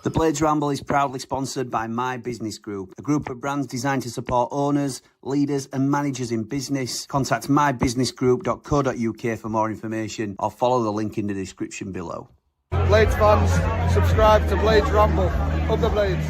The Blades Ramble is proudly sponsored by My Business Group, a group of brands designed to support owners, leaders and managers in business. Contact mybusinessgroup.co.uk for more information or follow the link in the description below. Blades fans, subscribe to Blades Ramble. Up the Blades.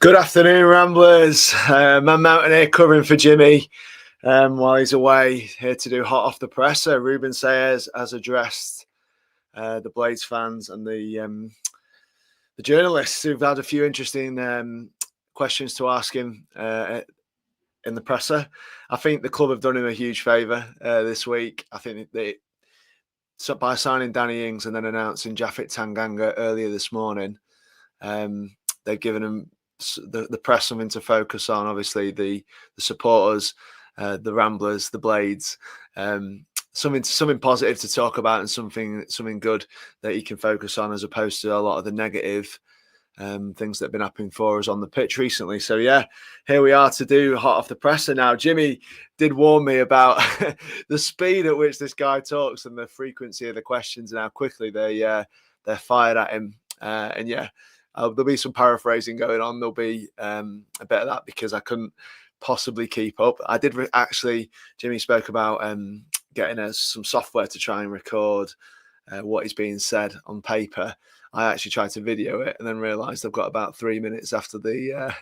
Good afternoon, Ramblers. Man Mountain here covering for Jimmy while he's away, here to do Hot Off the Presser. Ruben Selles has addressed the Blades fans and the journalists who've had a few interesting questions to ask him in the presser. I think the club have done him a huge favour this week. I think by signing Danny Ings and then announcing Japhet Tanganga earlier this morning, they've given him the press something to focus on. Obviously the supporters, the Ramblers, the Blades, something positive to talk about and something good that he can focus on, as opposed to a lot of the negative things that have been happening for us on the pitch recently. So yeah, here we are to do Hot Off the Presser now. Jimmy did warn me about the speed at which this guy talks and the frequency of the questions and how quickly they're fired at him. And yeah, there'll be some paraphrasing going on. There'll be a bit of that because I couldn't possibly keep up. I did actually, Jimmy spoke about getting us some software to try and record what is being said on paper. I actually tried to video it and then realised I've got about 3 minutes after the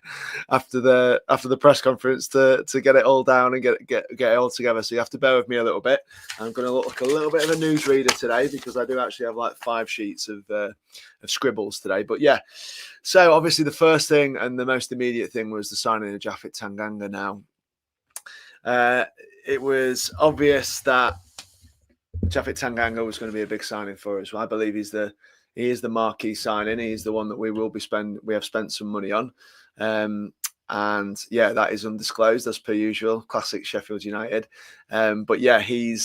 press conference to get it all down and get it all together. So you have to bear with me a little bit. I'm going to look like a little bit of a newsreader today because I do actually have like 5 sheets of scribbles today. But yeah, so obviously the first thing and the most immediate thing was the signing of Japhet Tanganga. Now, it was obvious that Japhet Tanganga was going to be a big signing for us. I believe he is the marquee signing. He's the one that we have spent some money on. And yeah, that is undisclosed as per usual. Classic Sheffield United. But yeah, he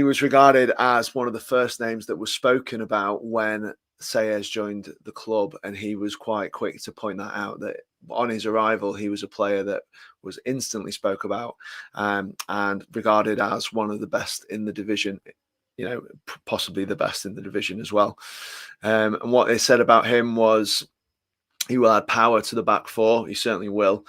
was regarded as one of the first names that was spoken about when Selles joined the club, and he was quite quick to point that out, that on his arrival, he was a player that was instantly spoke about and regarded as one of the best in the division. You know, possibly the best in the division as well. And what they said about him was he will add power to the back four. He certainly will.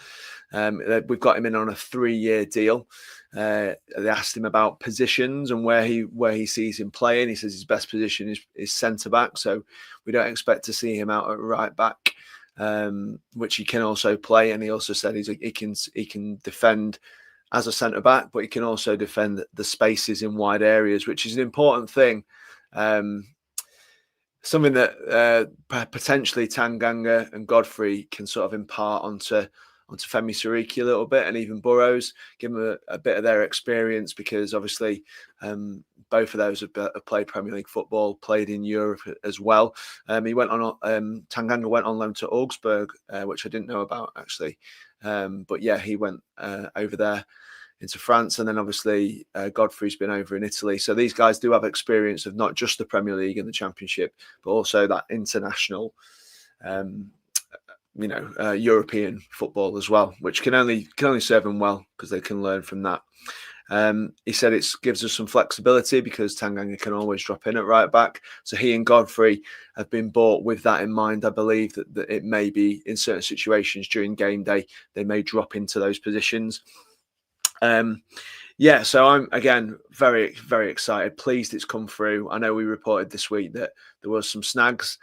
We've got him in on a 3-year deal. They asked him about positions and where he sees him playing. He says his best position is centre back. So we don't expect to see him out at right back, which he can also play. And he also said he can defend as a centre-back, but he can also defend the spaces in wide areas, which is an important thing. Something that potentially Tanganga and Godfrey can sort of impart onto Femi Siriki a little bit, and even Burrows, give them a bit of their experience, because obviously both of those have played Premier League football, played in Europe as well. Tanganga went on loan to Augsburg, which I didn't know about actually. But yeah, he went over there into France, and then obviously Godfrey's been over in Italy. So these guys do have experience of not just the Premier League and the Championship, but also that international, European football as well, which can only serve them well because they can learn from that. He said it gives us some flexibility because Tanganga can always drop in at right back. So he and Godfrey have been bought with that in mind. I believe that it may be in certain situations during game day, they may drop into those positions. So I'm, again, very, very excited. Pleased it's come through. I know we reported this week that there was some snags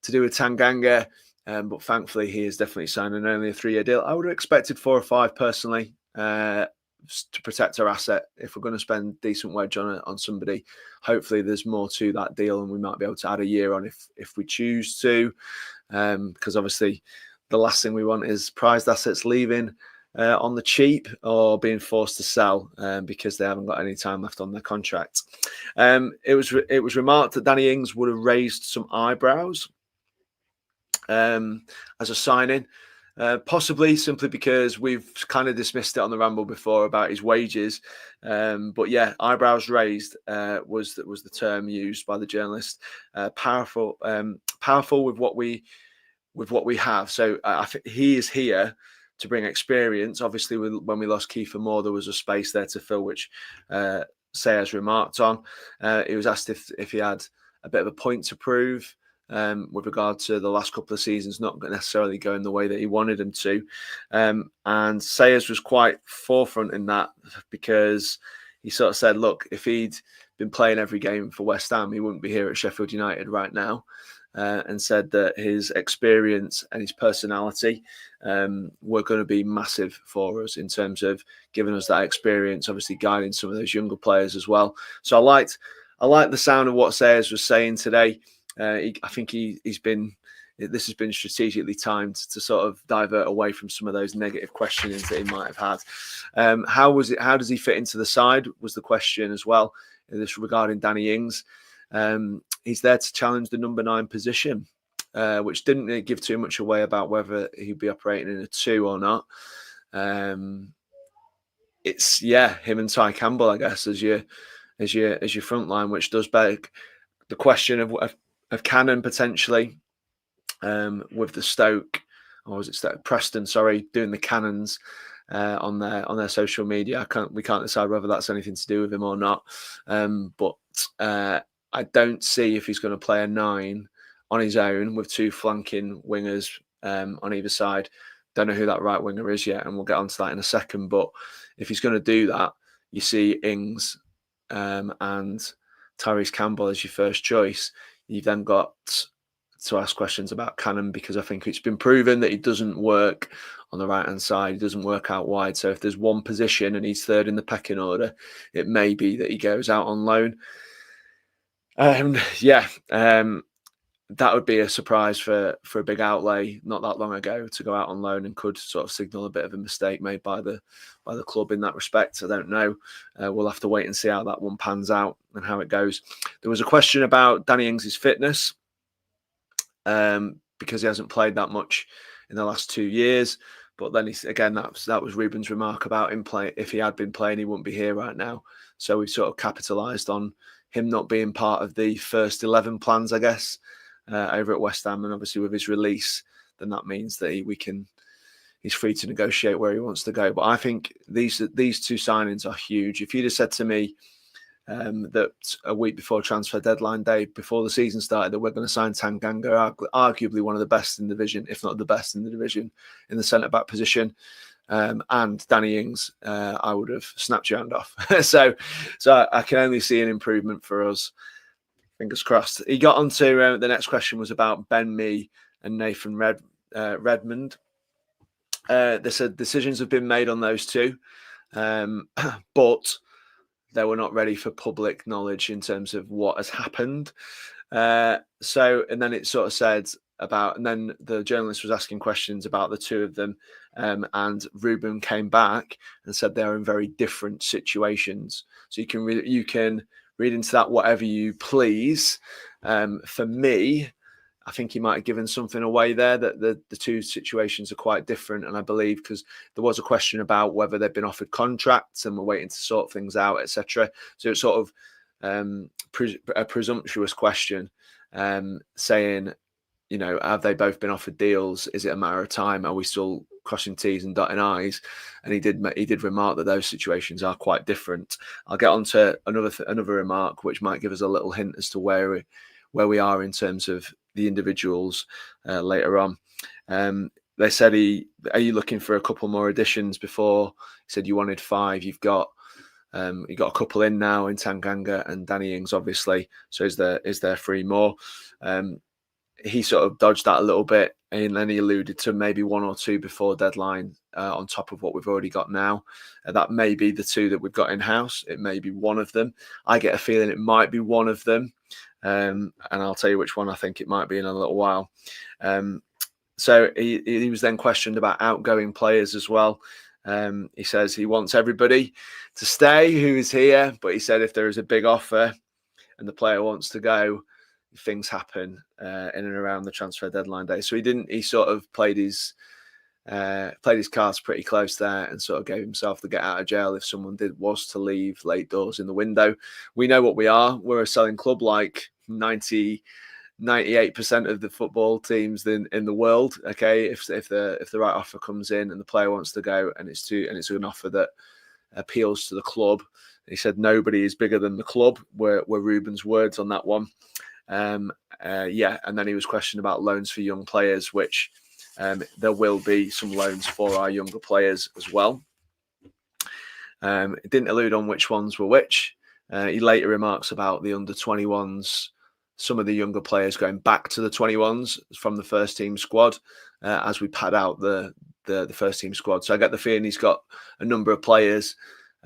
to do with Tanganga, but thankfully he is definitely signing only a 3-year deal. I would have expected 4 or 5 personally, to protect our asset. If we're going to spend decent wage on somebody, hopefully there's more to that deal, and we might be able to add a year on if we choose to, because obviously the last thing we want is prized assets leaving on the cheap or being forced to sell because they haven't got any time left on their contract. It was remarked that Danny Ings would have raised some eyebrows as a signing. Possibly simply because we've kind of dismissed it on the Ramble before about his wages. But yeah, eyebrows raised was the term used by the journalist. Powerful with what we have. So I think he is here to bring experience. Obviously, when we lost Kiefer Moore, there was a space there to fill, which Selles remarked on. He was asked if he had a bit of a point to prove. With regard to the last couple of seasons not necessarily going the way that he wanted them to. And Sayers was quite forefront in that, because he sort of said, look, if he'd been playing every game for West Ham, he wouldn't be here at Sheffield United right now. And said that his experience and his personality were going to be massive for us in terms of giving us that experience, obviously guiding some of those younger players as well. So I liked the sound of what Sayers was saying today. I think this has been strategically timed to sort of divert away from some of those negative questionings that he might have had. How does he fit into the side was the question as well. This regarding Danny Ings. He's there to challenge the number 9 position, which didn't really give too much away about whether he'd be operating in a 2 or not. It's him and Ty Campbell, I guess, as your front line, which does beg the question of Cannon potentially with the Stoke, or was it Stoke? Preston, sorry, doing the Cannons on their social media. We can't decide whether that's anything to do with him or not. But I don't see if he's going to play a 9 on his own with 2 flanking wingers on either side. Don't know who that right winger is yet, and we'll get onto that in a second. But if he's going to do that, you see Ings and Tyrese Campbell as your first choice. You've then got to ask questions about Cannon, because I think it's been proven that he doesn't work on the right-hand side. He doesn't work out wide. So if there's one position and he's third in the pecking order, it may be that he goes out on loan. That would be a surprise for a big outlay not that long ago to go out on loan, and could sort of signal a bit of a mistake made by the club in that respect. I don't know. We'll have to wait and see how that one pans out and how it goes. There was a question about Danny Ings' fitness, because he hasn't played that much in the last 2 years. But then that was Ruben's remark about him playing. If he had been playing, he wouldn't be here right now. So we've sort of capitalised on him not being part of the first 11 plans, I guess, over at West Ham. And obviously with his release, then that means that he's free to negotiate where he wants to go. But I think these 2 signings are huge. If you'd have said to me that a week before transfer deadline day, before the season started, that we're going to sign Tanganga, arguably one of the best in the division, if not the best in the division, in the centre-back position, and Danny Ings, I would have snapped your hand off. so I can only see an improvement for us. Fingers crossed. He got onto the next question was about Ben Mee and Nathan Redmond. They said decisions have been made on those 2, but they were not ready for public knowledge in terms of what has happened. And then it sort of said about, and then the journalist was asking questions about the 2 of them, and Ruben came back and said they're in very different situations. So you can read into that whatever you please. For me, I think he might have given something away there, that the 2 situations are quite different. And I believe, because there was a question about whether they've been offered contracts and we're waiting to sort things out, etc. So it's sort of a presumptuous question, saying, have they both been offered deals? Is it a matter of time? Are we still crossing T's and dotting I's? And he did remark that those situations are quite different. I'll get on to another remark, which might give us a little hint as to where we are in terms of the individuals later on. They said, are you looking for a couple more additions? Before he said you wanted 5. You've got a couple in now in Tanganga and Danny Ings, obviously. So is there 3 more? He sort of dodged that a little bit, and then he alluded to maybe 1 or 2 before deadline on top of what we've already got now. That may be the 2 that we've got in-house. It may be one of them. I get a feeling it might be one of them. And I'll tell you which one I think it might be in a little while. So he was then questioned about outgoing players as well. He says he wants everybody to stay who is here, but he said if there is a big offer and the player wants to go, things happen in and around the transfer deadline day. So he sort of played his played his cards pretty close there and sort of gave himself the get out of jail if someone was to leave late doors in the window. We know what we are. We're a selling club like 98% of the football teams in the world. Okay, if the right offer comes in and the player wants to go and it's an offer that appeals to the club. He said nobody is bigger than the club. Were Ruben's words on that one. And then he was questioned about loans for young players, which there will be some loans for our younger players as well. It didn't allude on which ones were which. He later remarks about the under 21s, some of the younger players going back to the 21s from the first team squad as we pad out the first team squad. So I get the feeling he's got a number of players.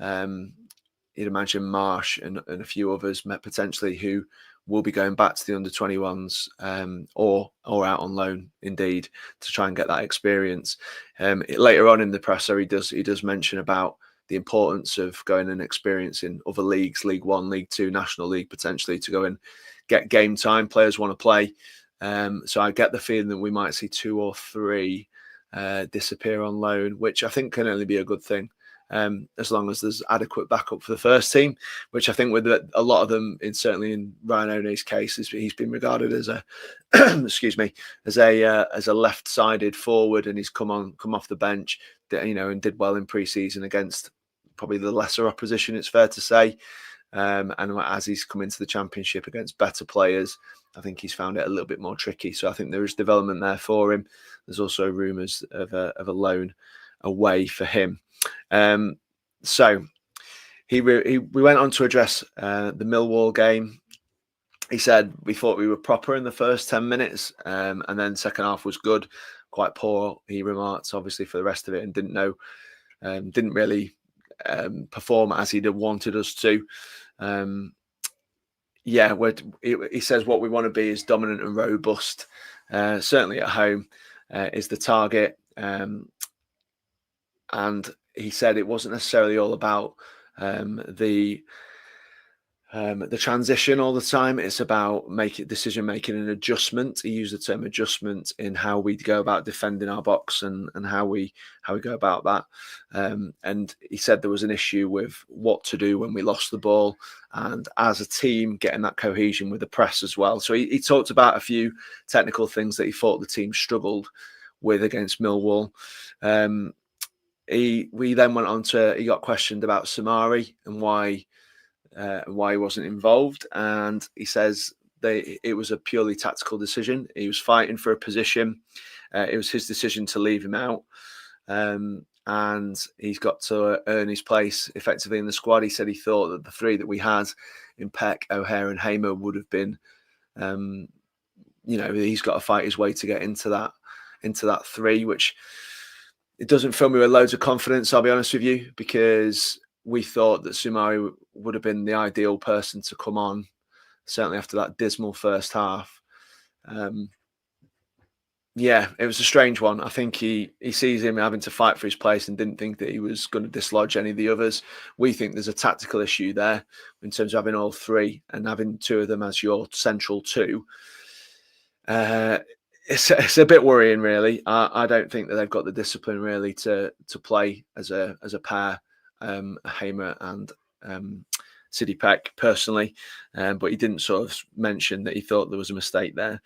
You'd imagine Marsh and a few others potentially who will be going back to the under 21s or out on loan indeed to try and get that experience. Later on in the presser, he does mention about the importance of going and experiencing other leagues, League One, League Two, National League potentially, to go and get game time. Players want to play. So I get the feeling that we might see 2 or 3 disappear on loan, which I think can only be a good thing. As long as there's adequate backup for the first team, which I think with a lot of them, certainly in Ryan One's case, he's been regarded as a as a left-sided forward, and he's come off the bench, and did well in pre-season against probably the lesser opposition, it's fair to say. And as he's come into the Championship against better players, I think he's found it a little bit more tricky. So I think there is development there for him. There's also rumours of a loan away for him. So we went on to address the Millwall game. He said we thought we were proper in the first 10 minutes, and then second half was good, quite poor. He remarked, obviously, for the rest of it, and didn't really perform as he'd have wanted us to. He says what we want to be is dominant and robust. Certainly at home is the target. And he said it wasn't necessarily all about the transition all the time. It's about decision making and adjustment. He used the term adjustment in how we go about defending our box and how we go about that. And he said there was an issue with what to do when we lost the ball, and as a team getting that cohesion with the press as well. So he talked about a few technical things that he thought the team struggled with against Millwall. We then went on to, he got questioned about Samari and why he wasn't involved, and he says it was a purely tactical decision. He was fighting for a position. It was his decision to leave him out, and he's got to earn his place effectively in the squad. He said he thought that the 3 that we had in Peck, O'Hare and Hamer would have been, he's got to fight his way to get into that 3, which it doesn't fill me with loads of confidence, I'll be honest with you, because we thought that Sumari would have been the ideal person to come on, certainly after that dismal first half. It was a strange one. I think he sees him having to fight for his place and didn't think that he was going to dislodge any of the others. We think there's a tactical issue there in terms of having all 3 and having 2 of them as your central 2. It's a bit worrying, really. I don't think that they've got the discipline really to play as a pair, Hamer and Sidney Peck personally, but he didn't sort of mention that he thought there was a mistake there.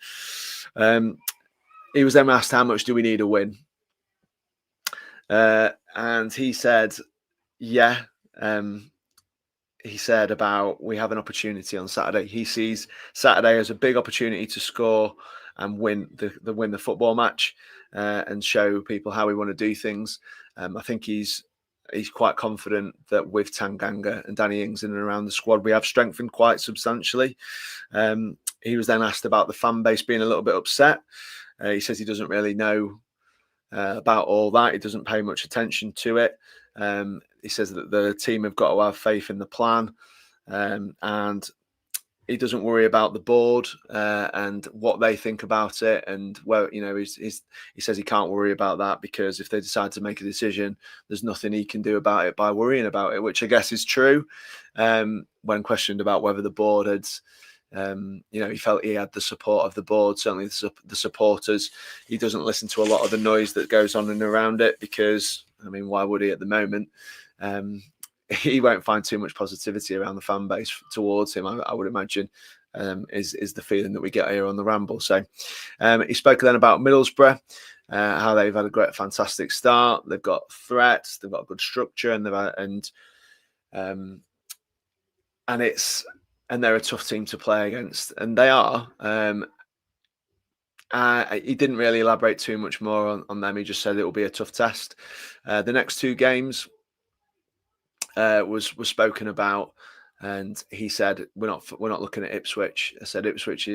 He was then asked, how much do we need a win? And he said, he said about we have an opportunity on Saturday. He sees Saturday as a big opportunity to score and win the football match and show people how we want to do things. I think he's quite confident that with Tanganga and Danny Ings in and around the squad, we have strengthened quite substantially. He was then asked about the fan base being a little bit upset. He says he doesn't really know about all that. He doesn't pay much attention to it. He says that the team have got to have faith in the plan, and he doesn't worry about the board and what they think about it. And he says he can't worry about that because if they decide to make a decision, there's nothing he can do about it by worrying about it, which I guess is true. When questioned about whether the board had He felt he had the support of the board, certainly the supporters. He doesn't listen to a lot of the noise that goes on and around it because, why would he at the moment? He won't find too much positivity around the fan base towards him, I would imagine, is the feeling that we get here on the Ramble. So he spoke then about Middlesbrough, how they've had a fantastic start. They've got threats, they've got good structure, and they're a tough team to play against, and they are. He didn't really elaborate too much more on them. He just said it will be a tough test. The next 2 games was spoken about, and he said we're not looking at Ipswich. He said Ipswich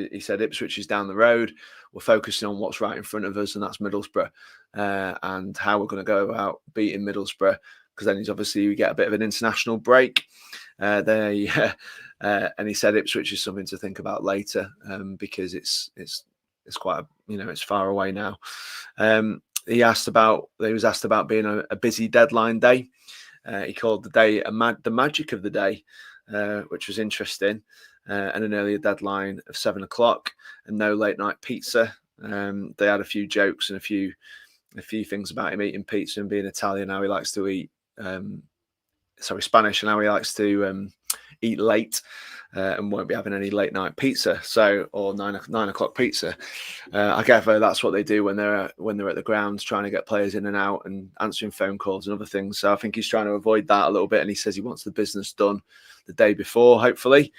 is down the road. We're focusing on what's right in front of us, and that's Middlesbrough, and how we're going to go about beating Middlesbrough, because then we get a bit of an international break. And he said Ipswich is something to think about later, because it's quite it's far away now. He was asked about being a busy deadline day. He called the day the magic of the day, which was interesting, and an earlier deadline of 7 o'clock and no late night pizza. They had a few jokes and a few things about him eating pizza and being Italian, how he likes to eat. Spanish, and how he likes to eat late, and won't be having any late night pizza, or 9 o'clock pizza. I gather that's what they do when they're at the grounds, trying to get players in and out and answering phone calls and other things. So I think he's trying to avoid that a little bit, and he says he wants the business done the day before, hopefully.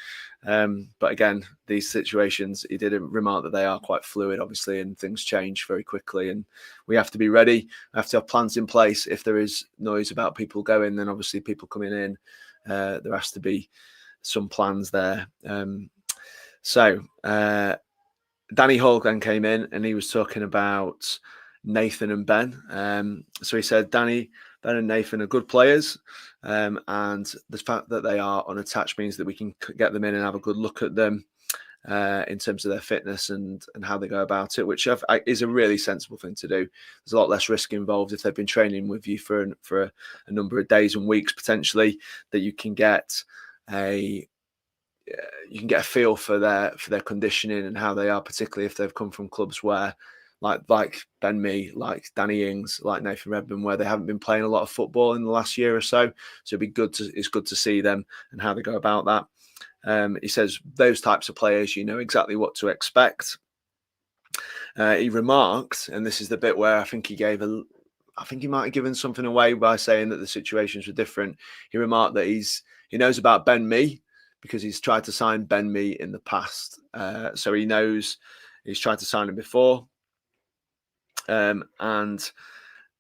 But again, these situations, he did remark that they are quite fluid, obviously, and things change very quickly, and we have to be ready. We have to have plans in place. If there is noise about people going, then obviously people coming in, there has to be some plans there. Danny Hall then came in, and he was talking about Nathan and Ben. So he said Ben and Nathan are good players, and the fact that they are unattached means that we can get them in and have a good look at them in terms of their fitness and how they go about it, which is a really sensible thing to do. There's a lot less risk involved if they've been training with you for a number of days and weeks, potentially, that you can get a feel for their conditioning and how they are, particularly if they've come from clubs where like Ben Mee, like Danny Ings, like Nathan Redmond, where they haven't been playing a lot of football in the last year or so. So it's good to see them and how they go about that. He says those types of players, you know exactly what to expect. He remarked, and this is the bit where I think he might have given something away by saying that the situations were different. He remarked that he knows about Ben Mee because he's tried to sign Ben Mee in the past. So he knows he's tried to sign him before. And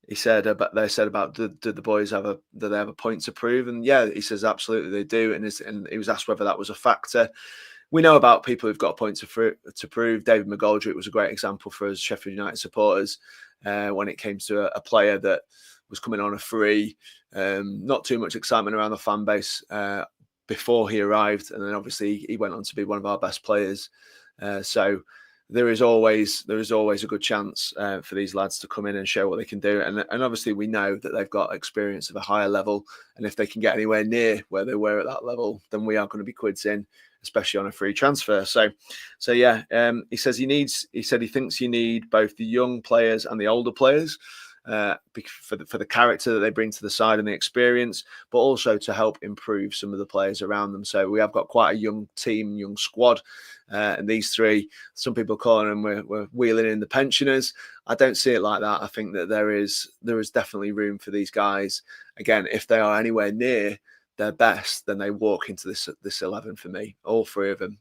he said they said about do the boys do they have a point to prove? And yeah, he says absolutely they do. And he was asked whether that was a factor. We know about people who've got a point to prove. David McGoldrick was a great example for us Sheffield United supporters when it came to a player that was coming on a free, not too much excitement around the fan base before he arrived, and then obviously he went on to be one of our best players. So there is always a good chance for these lads to come in and show what they can do. And obviously we know that they've got experience of a higher level. And if they can get anywhere near where they were at that level, then we are going to be quids in, especially on a free transfer. So yeah, he says he thinks you need both the young players and the older players for the character that they bring to the side and the experience, but also to help improve some of the players around them. So we have got quite a young team, young squad. And these three, some people calling them we're wheeling in the pensioners. I don't see it like that. I think that there is definitely room for these guys. Again, if they are anywhere near their best, then they walk into this 11 for me, all three of them.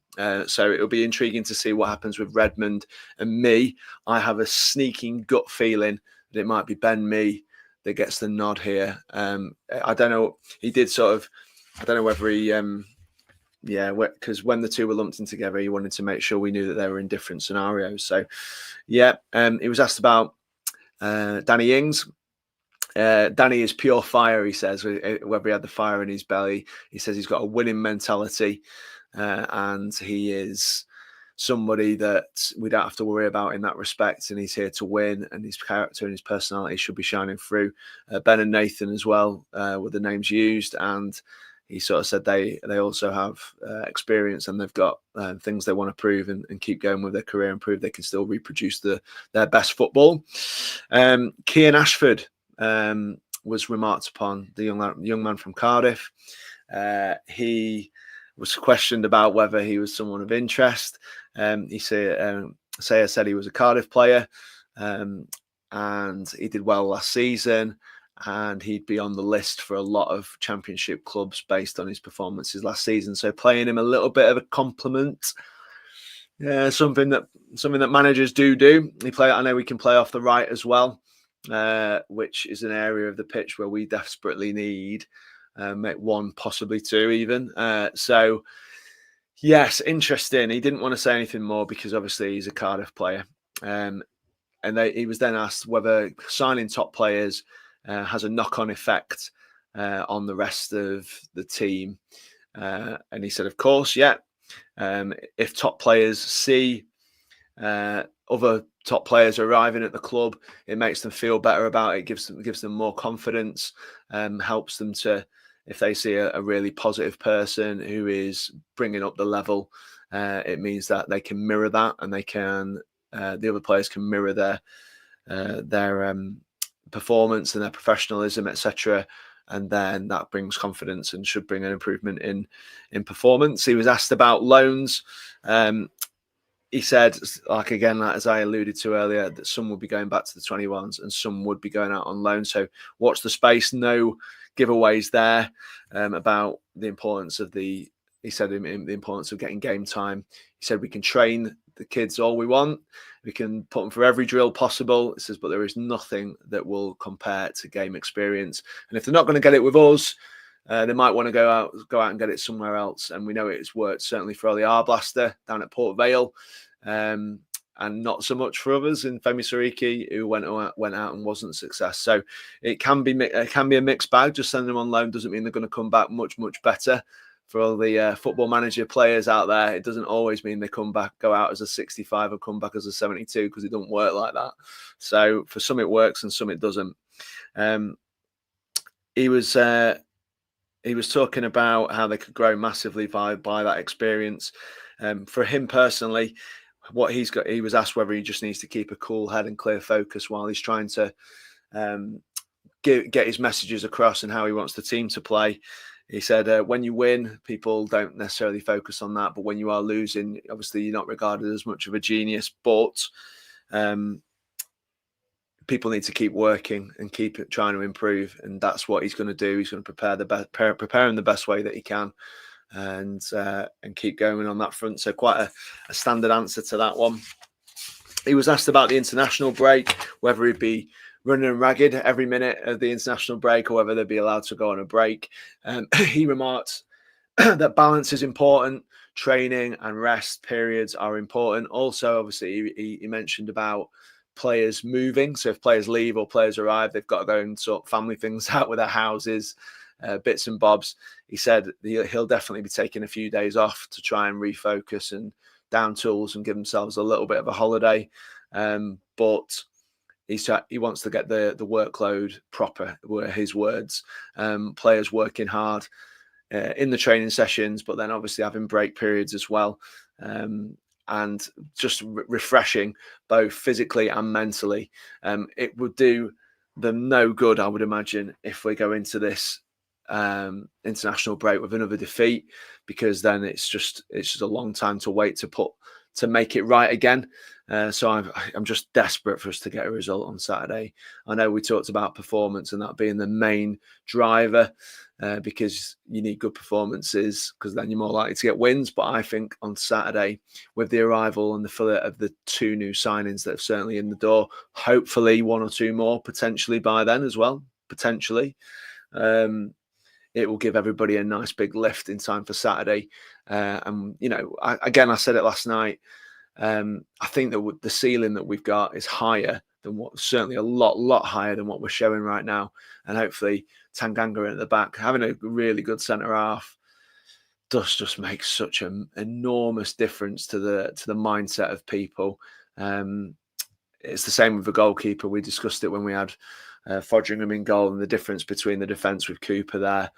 So it'll be intriguing to see what happens with Redmond and Mee. I have a sneaking gut feeling that it might be Ben Mee that gets the nod here. I don't know. He did sort of. I don't know whether he. Because when the two were lumped in together, he wanted to make sure we knew that they were in different scenarios. So, yeah, he was asked about Danny Ings. Danny is pure fire, he says, whether he had the fire in his belly. He says he's got a winning mentality, and he is somebody that we don't have to worry about in that respect, and he's here to win, and his character and his personality should be shining through. Ben and Nathan as well were the names used, and he sort of said they also have experience, and they've got things they want to prove and keep going with their career and prove they can still reproduce their best football. Kian Ashford was remarked upon, the young man from Cardiff. He was questioned about whether he was someone of interest. He said he was a Cardiff player, and he did well last season, and he'd be on the list for a lot of Championship clubs based on his performances last season. So paying him a little bit of a compliment, something that managers do. I know he can play off the right as well, which is an area of the pitch where we desperately need one, possibly two even. So yes, interesting. He didn't want to say anything more because obviously he's a Cardiff player. And he was then asked whether signing top players has a knock-on effect on the rest of the team. And he said, of course, yeah. If top players see other top players arriving at the club, it makes them feel better about it, gives them more confidence, helps them to, if they see a really positive person who is bringing up the level, it means that they can mirror that, and they can the other players can mirror their performance and their professionalism, etc. And then that brings confidence and should bring an improvement in performance. He was asked about loans. He said, again, as I alluded to earlier, that some would be going back to the 21s and some would be going out on loan. So watch the space. No giveaways there about the importance of the importance of getting game time. He said we can train the kids all we want. We can put them through every drill possible. It says, but there is nothing that will compare to game experience. And if they're not going to get it with us, they might want to go out and get it somewhere else. And we know it's worked certainly for Ollie Arblaster down at Port Vale, and not so much for others in Femi Sariki, who went out and wasn't a success. So it can be a mixed bag. Just sending them on loan doesn't mean they're going to come back much better. For all the Football Manager players out there, it doesn't always mean they go out as a 65 and come back as a 72, because it doesn't work like that. So for some it works and some it doesn't. He was talking about how they could grow massively by that experience. For him personally, what he's got, he was asked whether he just needs to keep a cool head and clear focus while he's trying to get his messages across and how he wants the team to play. He said, when you win, people don't necessarily focus on that. But when you are losing, obviously you're not regarded as much of a genius. But people need to keep working and keep trying to improve. And that's what he's going to do. He's going to prepare him the best way that he can, and keep going on that front. So quite a standard answer to that one. He was asked about the international break, whether he'd be running ragged every minute of the international break or whether they'd be allowed to go on a break. He remarked that balance is important. Training and rest periods are important. Also, obviously, he mentioned about players moving. So if players leave or players arrive, they've got to go and sort family things out with their houses, bits and bobs. He said he'll definitely be taking a few days off to try and refocus and down tools and give themselves a little bit of a holiday. But he wants to get the workload proper, were his words. Players working hard in the training sessions, but then obviously having break periods as well, and just refreshing both physically and mentally. It would do them no good, I would imagine, if we go into this international break with another defeat, because then it's just a long time to wait to make it right again. So I'm just desperate for us to get a result on Saturday. I know we talked about performance and that being the main driver, because you need good performances, because then you're more likely to get wins. But I think on Saturday, with the arrival and the fillet of the two new signings that are certainly in the door, hopefully one or two more potentially by then as well, potentially, it will give everybody a nice big lift in time for Saturday. And, I said it last night, I think that the ceiling that we've got is higher than certainly a lot higher than what we're showing right now. And hopefully Tanganga at the back, having a really good centre half, does just make such an enormous difference to the mindset of people. It's the same with the goalkeeper. We discussed it when we had Fodringham in goal, and the difference between the defence with Cooper there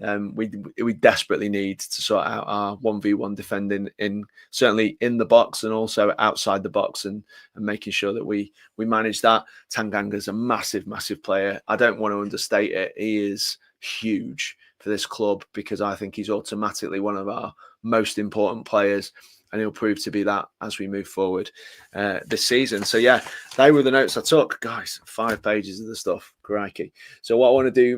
We desperately need to sort out our 1v1 defending, certainly in the box and also outside the box, and making sure that we manage that. Tanganga's a massive player. I don't want to understate it. He is huge for this club, because I think he's automatically one of our most important players, and he'll prove to be that as we move forward this season. So yeah, they were the notes I took. Guys, 5 pages of the stuff. Crikey. So what I want to do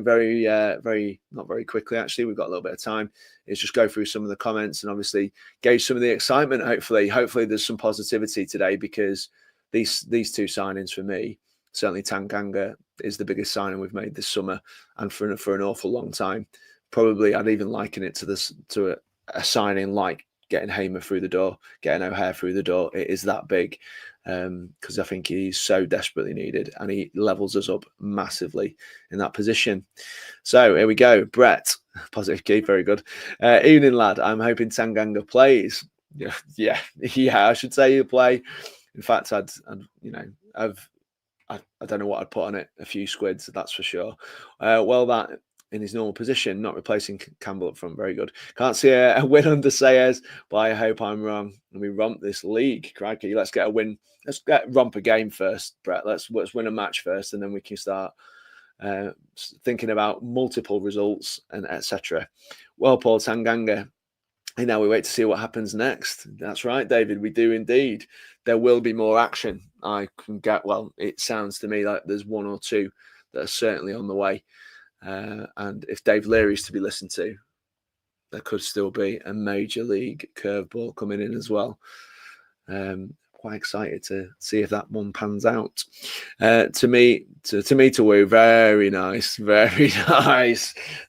not very quickly, actually, we've got a little bit of time, is just go through some of the comments and obviously gauge some of the excitement. Hopefully there's some positivity today, because these 2 signings for me, certainly Tanganga is the biggest signing we've made this summer, and for an awful long time. Probably I'd even liken it to a signing like getting Hamer through the door, getting O'Hare through the door. It is that big, because I think he's so desperately needed, and he levels us up massively in that position. So here we go. Brett, positive key, very good. Evening, lad. I'm hoping Tanganga plays. Yeah. I should say he'll play. In fact, I don't know what I'd put on it. A few squids, that's for sure. Well, that in his normal position, not replacing Campbell up front. Very good. Can't see a win under Selles, but I hope I'm wrong and we romp this league. Crikey, let's get a win. Let's romp a game first, Brett. Let's win a match first, and then we can start thinking about multiple results and etc. Well, Paul Tanganga. And now we wait to see what happens next. That's right, David. We do indeed. There will be more action. It sounds to me like there's 1 or 2 that are certainly on the way. And if Dave Leary's to be listened to, there could still be a major league curveball coming in as well. Quite excited to see if that one pans out. To me, to woo, very nice.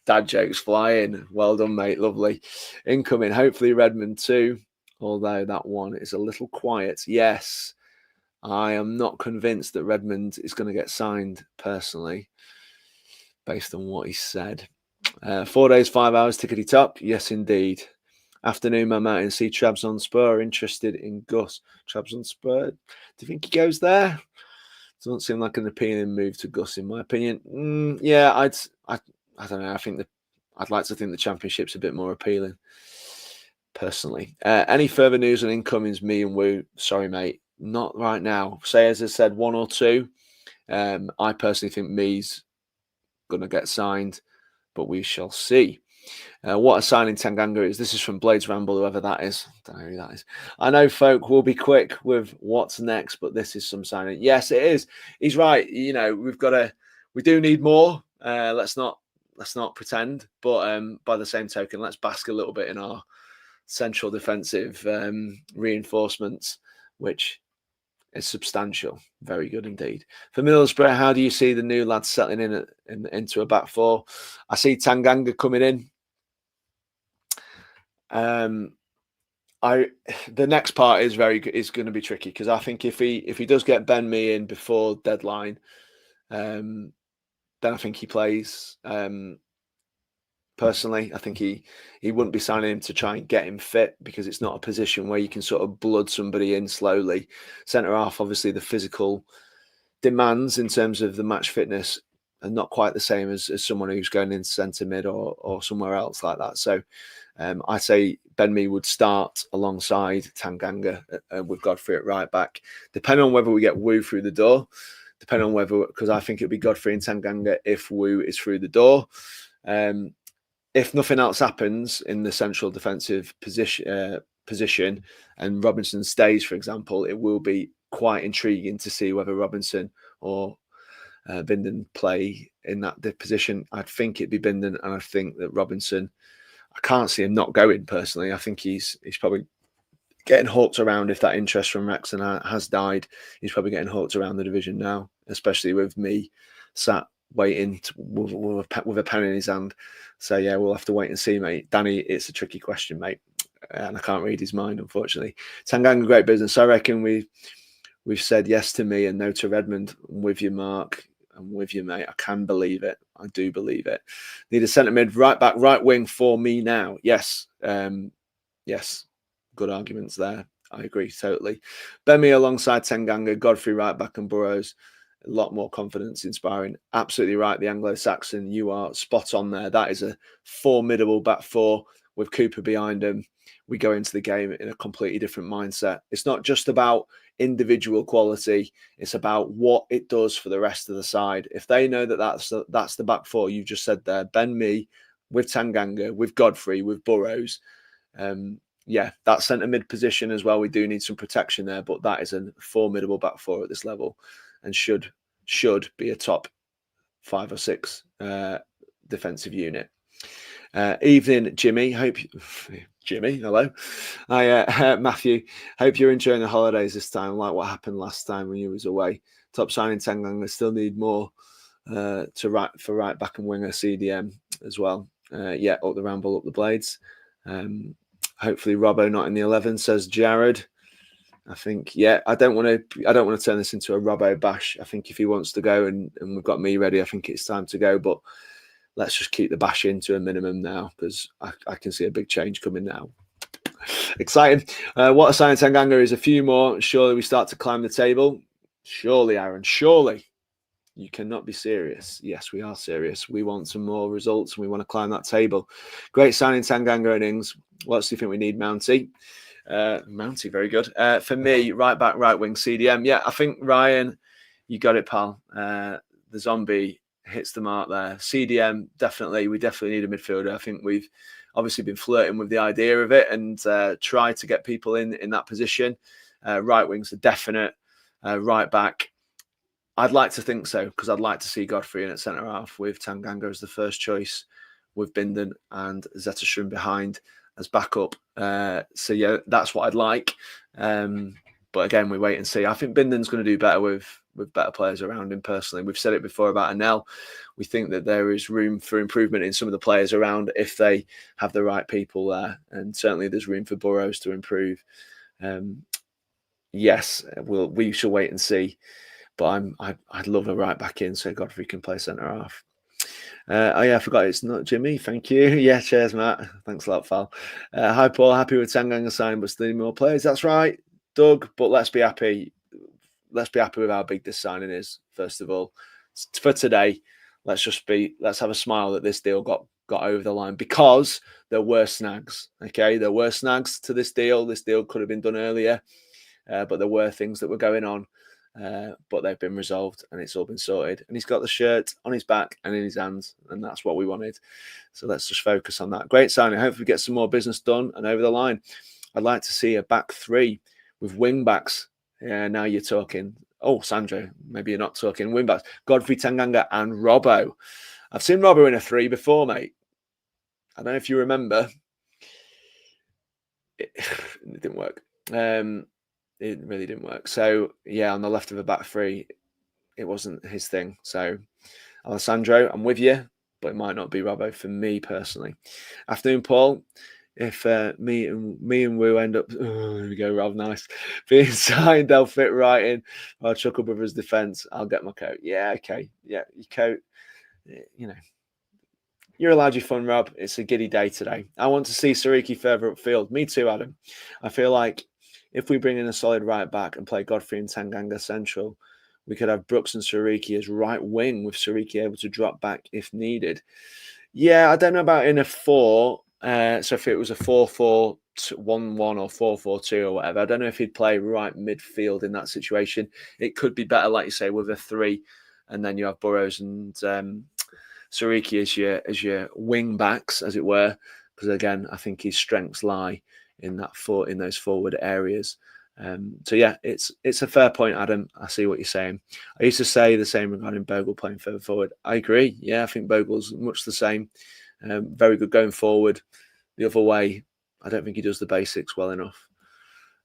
Dad jokes flying. Well done, mate. Lovely. Incoming, hopefully Redmond too, although that one is a little quiet. Yes, I am not convinced that Redmond is going to get signed personally, based on what he said. 4 days, 5 hours, tickety top. Yes, indeed. Afternoon, I'm out in see Trabzon Spur. Interested in Gus. Trabzon Spur. Do you think he goes there? Doesn't seem like an appealing move to Gus, in my opinion. Yeah, I don't know. I'd like to think the Championship's a bit more appealing, personally. Any further news on incomings? Me and Woo. Sorry, mate. Not right now. Say, as I said, 1 or 2. I personally think Me's going to get signed, but we shall see. What a signing Tanganga is. This is from Blades Ramble, whoever that is. I don't know who that is. I know folk will be quick with what's next, but this is some signing. Yes, it is. He's right. You know, we do need more. Let's not pretend. But by the same token, let's bask a little bit in our central defensive reinforcements, which is substantial. Very good indeed. For Middlesbrough, how do you see the new lads settling into a back 4? I see Tanganga coming in. The next part is going to be tricky, because I think if he does get Ben Mee in before deadline, then I think he plays. Personally, I think he wouldn't be signing him to try and get him fit, because it's not a position where you can sort of blood somebody in slowly. Centre half, obviously, the physical demands in terms of the match fitness are not quite the same as someone who's going in centre mid or somewhere else like that. So I say Ben Mee would start alongside Tanganga with Godfrey at right back, depending on whether we get Wu through the door, because I think it'd be Godfrey and Tanganga if Wu is through the door. If nothing else happens in the central defensive position and Robinson stays, for example, it will be quite intriguing to see whether Robinson or Binden play in that position. I think it'd be Binden, and I think that Robinson, I can't see him not going personally. I think he's probably getting hawked around. If that interest from Wrexham has died, he's probably getting hawked around the division now, especially with me sat waiting with a pen in his hand. So yeah, we'll have to wait and see, mate. Danny, it's a tricky question, mate, and I can't read his mind, unfortunately. Tanganga, great business. I reckon we've said yes to me and no to Redmond. I'm with you, Mark. I'm with you, mate. I can believe it. I do believe it. Need a centre mid, right back, right wing for me now. Yes. Yes. Good arguments there. I agree totally. Ben Mee alongside Tanganga, Godfrey right back and Burrows A lot more confidence inspiring. Absolutely right. The Anglo-Saxon, you are spot on there. That is a formidable back four with Cooper behind him. We go into the game in a completely different mindset. It's not just about individual quality. It's about what it does for the rest of the side. If they know that that's the back four you just said there, Ben Mee with Tanganga, with Godfrey, with Burrows. Yeah, that centre mid position as well. We do need some protection there, but that is a formidable back four at this level, and should be a top 5 or 6 defensive unit. Evening, Jimmy. Jimmy, hello. Matthew, hope you're enjoying the holidays this time, like what happened last time when you was away. Top signing Tanganga, still need more for right back and winger CDM as well. Yeah, up the Ramble, up the Blades. Hopefully Robbo not in the 11, says Jared. I think, yeah, I don't want to turn this into a Robbo bash. I think if he wants to go and we've got me ready, I think it's time to go. But let's just keep the bashing to a minimum now, because I can see a big change coming now. Exciting. What a signing Tanganga is. A few more. Surely we start to climb the table. Surely, Aaron. Surely. You cannot be serious. Yes, we are serious. We want some more results and we want to climb that table. Great signing Tanganga and Ings. What else do you think we need, Mounty? Mounty, very good. For me, right back, right wing, CDM. Yeah, I think Ryan, you got it, pal. The zombie hits the mark there. CDM, definitely. We definitely need a midfielder. I think we've obviously been flirting with the idea of it and tried to get people in that position. Right wing's a definite. Right back, I'd like to think so, because I'd like to see Godfrey in at centre half with Tanganga as the first choice, with Binden and Zetterstrom behind as backup. So yeah, that's what I'd like. But again, we wait and see. I think Binden's going to do better with better players around him personally. We've said it before about Anel. We think that there is room for improvement in some of the players around if they have the right people there. And certainly there's room for Burrows to improve. Yes, we shall wait and see. But I'd love a right back in so Godfrey can play centre half. Oh yeah, I forgot it's not Jimmy. Thank you. Yeah, cheers, Matt. Thanks a lot, pal. Hi, Paul. Happy with Tanganga sign, but still need more players. That's right, Doug. But let's be happy. Let's be happy with how big this signing is. First of all, for today, let's have a smile that this deal got over the line, because there were snags. Okay, there were snags to this deal. This deal could have been done earlier, but there were things that were going on. But they've been resolved and it's all been sorted. And he's got the shirt on his back and in his hands, and that's what we wanted. So let's just focus on that. Great signing. Hopefully we get some more business done and over the line. I'd like to see a back three with wing backs. Yeah, now you're talking. Oh, Sandro, maybe you're not talking. Wing backs. Godfrey, Tanganga and Robbo. I've seen Robbo in a 3 before, mate. I don't know if you remember. It didn't work. It really didn't work. So, yeah, on the left of a back three, it wasn't his thing. So, Alessandro, I'm with you, but it might not be Robbo for me personally. Afternoon, Paul. If me and Woo end up, here we go, Rob, nice, being signed, they'll fit right in. I'll Chuckle Brothers defence. I'll get my coat. Yeah, okay. Yeah, your coat, you know. You're allowed your fun, Rob. It's a giddy day today. I want to see Sariki further upfield. Me too, Adam. I feel like if we bring in a solid right back and play Godfrey and Tanganga central, we could have Brooks and Sariki as right wing, with Sariki able to drop back if needed. Yeah, I don't know about in a 4. So if it was a 4-4-1-1 or 4-4-2 or whatever, I don't know if he'd play right midfield in that situation. It could be better, like you say, with a 3, and then you have Burrows and Sariki as your wing backs, as it were. Because again, I think his strengths lie in those forward areas. So yeah, it's a fair point, Adam. I see what you're saying. I used to say the same regarding Bogle playing further forward. I agree. Yeah, I think Bogle's much the same. Very good going forward. The other way, I don't think he does the basics well enough.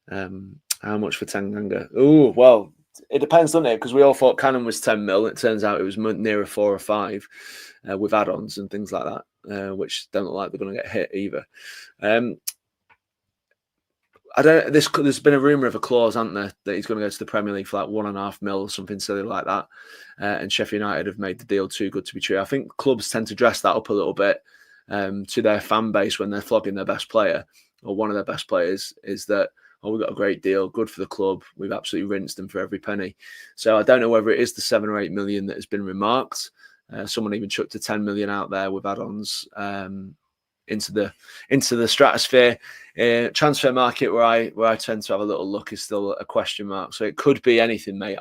How much for Tanganga? Oh, well, it depends, doesn't it? Because we all thought Cannon was 10 mil. It turns out it was nearer 4 or 5 with add-ons and things like that, which don't look like they're going to get hit either. There's been a rumour of a clause, hasn't there, that he's going to go to the Premier League for like 1.5 mil or something silly like that. And Sheffield United have made the deal too good to be true. I think clubs tend to dress that up a little bit to their fan base when they're flogging their best player or one of their best players, is that, oh, we got a great deal, good for the club. We've absolutely rinsed them for every penny. So I don't know whether it is the 7 or 8 million that has been remarked. Someone even chucked a 10 million out there with add-ons into the stratosphere. Transfer market where I tend to have a little look is still a question mark. So it could be anything, mate.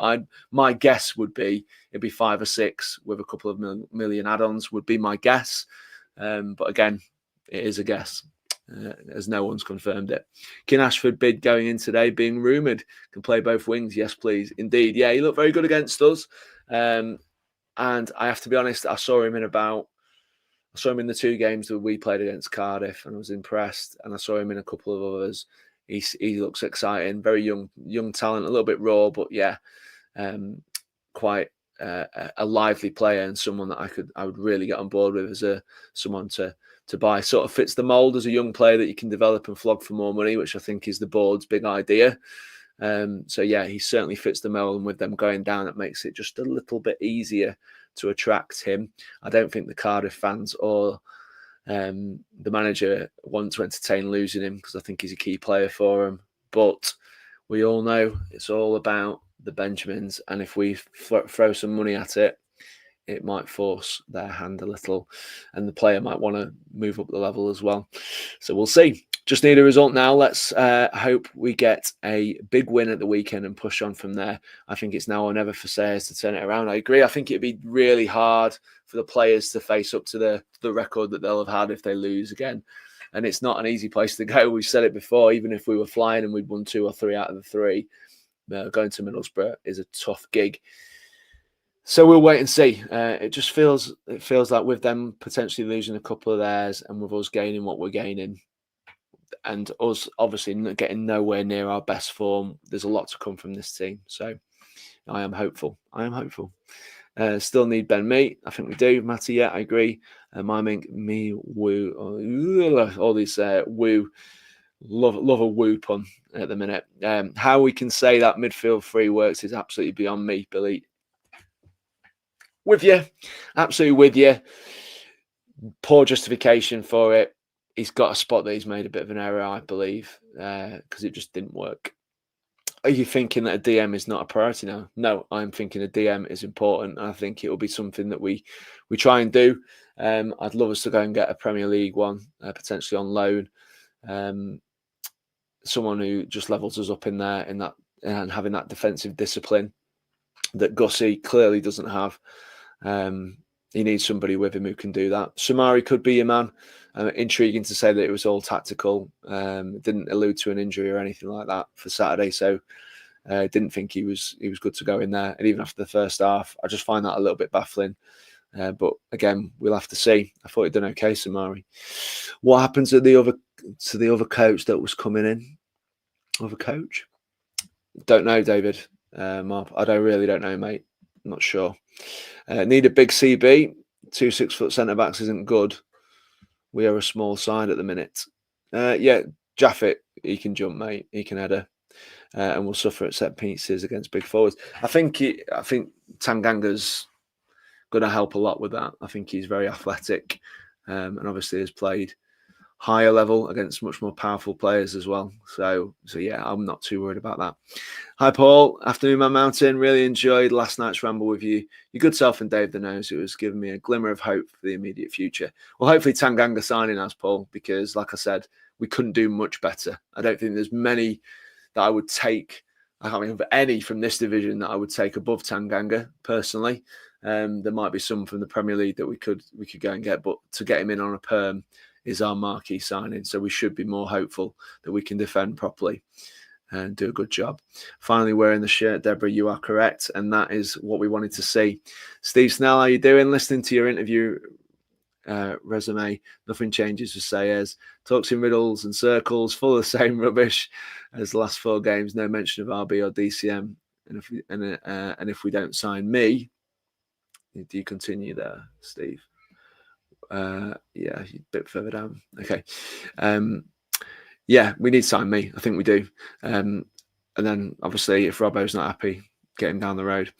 My guess would be it'd be 5 or 6 with a couple of million add-ons would be my guess. But again, it is a guess, as no one's confirmed it. Kin Ashford bid going in today being rumoured. Can play both wings. Yes, please. Indeed. Yeah, he looked very good against us. And I have to be honest, I saw him in the 2 games that we played against Cardiff, and I was impressed. And I saw him in a couple of others. He looks exciting, very young talent, a little bit raw, but yeah, quite a lively player and someone that I would really get on board with as someone to buy. Sort of fits the mould as a young player that you can develop and flog for more money, which I think is the board's big idea. So yeah, he certainly fits the mold, and with them going down, it makes it just a little bit easier to attract him. I don't think the Cardiff fans or the manager want to entertain losing him, because I think he's a key player for them. But we all know it's all about the Benjamins, and if we throw some money at it, it might force their hand a little, and the player might want to move up the level as well. So we'll see. Just need a result now. Let's hope we get a big win at the weekend and push on from there. I think it's now or never for Sayers to turn it around. I agree. I think it'd be really hard for the players to face up to the record that they'll have had if they lose again. And it's not an easy place to go. We've said it before. Even if we were flying and we'd won 2 or 3 out of the 3, going to Middlesbrough is a tough gig. So we'll wait and see. It feels like with them potentially losing a couple of theirs and with us gaining what we're gaining, and us obviously getting nowhere near our best form, there's a lot to come from this team. So I am hopeful. Still need Ben Mee. I think we do. Matty, yeah, I agree. Miming me woo. All these woo. Love a woo pun at the minute. How we can say that midfield 3 works is absolutely beyond me, Billy. With you. Absolutely with you. Poor justification for it. He's got a spot that he's made a bit of an error, I believe, because it just didn't work. Are you thinking that a DM is not a priority now? No, I'm thinking a DM is important. I think it will be something that we try and do. I'd love us to go and get a Premier League one, potentially on loan. Someone who just levels us up in there, and having that defensive discipline that Gussie clearly doesn't have. He needs somebody with him who can do that. Samari could be your man. Intriguing to say that it was all tactical. Didn't allude to an injury or anything like that for Saturday, so didn't think he was good to go in there. And even after the first half, I just find that a little bit baffling. But again, we'll have to see. I thought he'd done okay, Samari. What happened to the other coach that was coming in? Other coach? Don't know, David. Marv. I really don't know, mate. I'm not sure. Need a big CB. 2 6-foot centre backs isn't good. We are a small side at the minute. Yeah, Jaffet, he can jump, mate. He can header, and will suffer at set pieces against big forwards. I think Tanganga's going to help a lot with that. I think he's very athletic, and obviously has played higher level against much more powerful players as well. So yeah, I'm not too worried about that. Hi, Paul. Afternoon, my mountain. Really enjoyed last night's ramble with you. Your good self and Dave the Nose. It was giving me a glimmer of hope for the immediate future. Well, hopefully Tanganga signing us, Paul, because like I said, we couldn't do much better. I don't think there's many that I would take. I can't think of any from this division that I would take above Tanganga personally. There might be some from the Premier League that we could go and get, but to get him in on a perm is our marquee signing. So we should be more hopeful that we can defend properly and do a good job. Finally wearing the shirt, Deborah, you are correct. And that is what we wanted to see. Steve Snell, how you doing? Listening to your interview resume, nothing changes for Sayers. Talks in riddles and circles, full of the same rubbish as the last 4 games. No mention of RB or DCM. And if we don't sign me, do you continue there, Steve? Yeah, a bit further down. Okay. Yeah, we need to sign me. I think we do. And then obviously if Robbo's not happy, get him down the road.